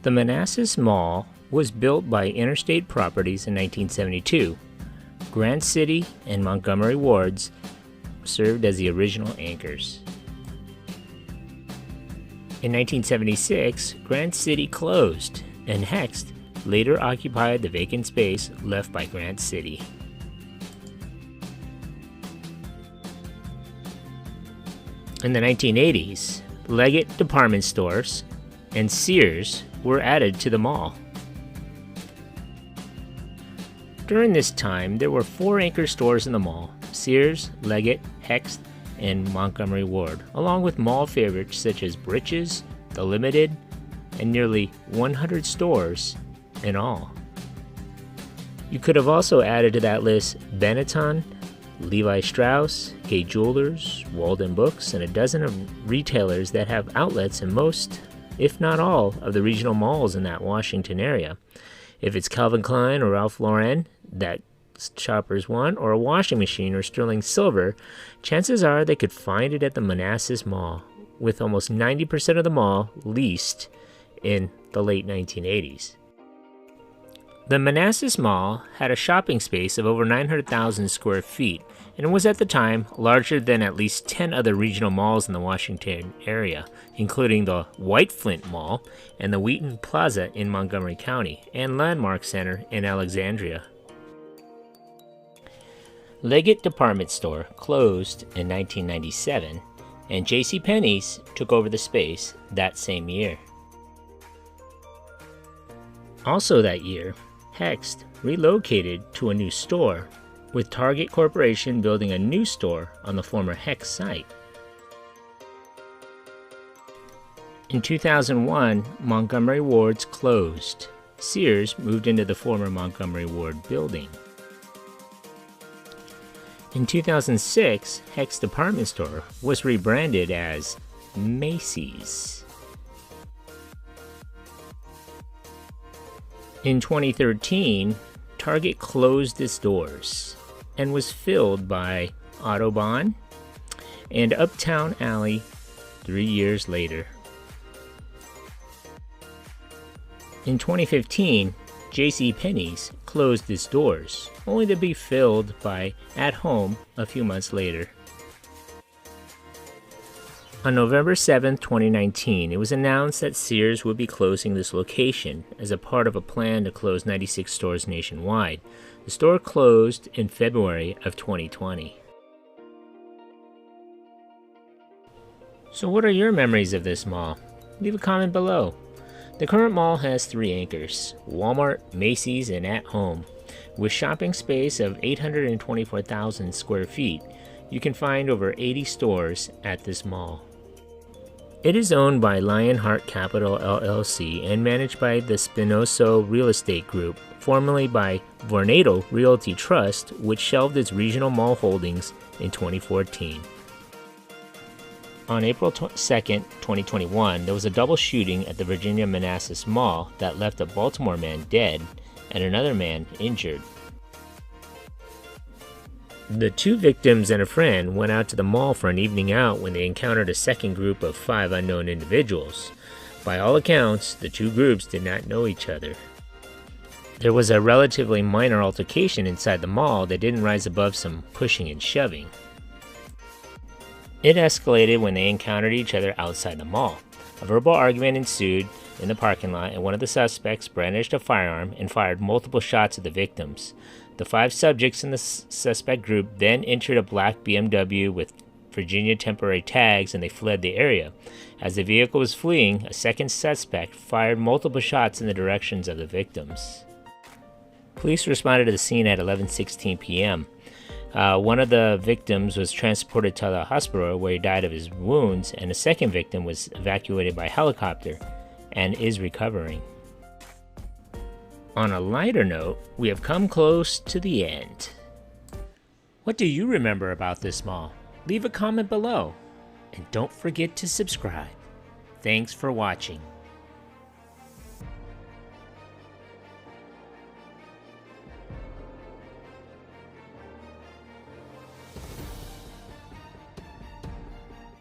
The Manassas Mall was built by Interstate Properties in 1972. Grant City and Montgomery wards served as the original anchors. In 1976, Grant City closed, and Hext later occupied the vacant space left by Grant City. In the 1980s, Leggett department stores and Sears were added to the mall. During this time, there were 4 anchor stores in the mall: Sears, Leggett, Hext, and Montgomery Ward, along with mall favorites such as Britches, The Limited, and nearly 100 stores in all. You could have also added to that list Benetton, Levi Strauss, Kay Jewelers, Walden Books, and a dozen of retailers that have outlets in most, if not all, of the regional malls in that Washington area. If it's Calvin Klein or Ralph Lauren that shoppers want, or a washing machine or sterling silver, chances are they could find it at the Manassas Mall, with almost 90% of the mall leased in the late 1980s. The Manassas Mall had a shopping space of over 900,000 square feet and was at the time larger than at least 10 other regional malls in the Washington area, including the White Flint Mall and the Wheaton Plaza in Montgomery County and Landmark Center in Alexandria. Leggett Department Store closed in 1997, and JCPenney's took over the space that same year. Also that year, Hext relocated to a new store, with Target Corporation building a new store on the former Hext site. In 2001, Montgomery Wards closed. Sears moved into the former Montgomery Ward building. In 2006, Hext Department Store was rebranded as Macy's. In 2013, Target closed its doors and was filled by Autobahn and Uptown Alley 3 years later. In 2015, JCPenney's closed its doors, only to be filled by At Home a few months later. On November 7, 2019, it was announced that Sears would be closing this location as a part of a plan to close 96 stores nationwide. The store closed in February of 2020. So what are your memories of this mall? Leave a comment below. The current mall has 3 anchors: Walmart, Macy's, and At Home. With shopping space of 824,000 square feet, you can find over 80 stores at this mall. It is owned by Lionheart Capital LLC and managed by the Spinoso Real Estate Group, formerly by Vornado Realty Trust, which shelved its regional mall holdings in 2014. On April 2, 2021, there was a double shooting at the Virginia Manassas Mall that left a Baltimore man dead and another man injured. The 2 victims and a friend went out to the mall for an evening out when they encountered a second group of 5 unknown individuals. By all accounts, the 2 groups did not know each other. There was a relatively minor altercation inside the mall that didn't rise above some pushing and shoving. It escalated when they encountered each other outside the mall. A verbal argument ensued in the parking lot, and one of the suspects brandished a firearm and fired multiple shots at the victims. The 5 subjects in the suspect group then entered a black BMW with Virginia temporary tags, and they fled the area. As the vehicle was fleeing, a second suspect fired multiple shots in the directions of the victims. Police responded to the scene at 11:16 p.m. One of the victims was transported to the hospital where he died of his wounds, and a second victim was evacuated by helicopter and is recovering. On a lighter note, we have come close to the end. What do you remember about this mall? Leave a comment below, and don't forget to subscribe. Thanks for watching.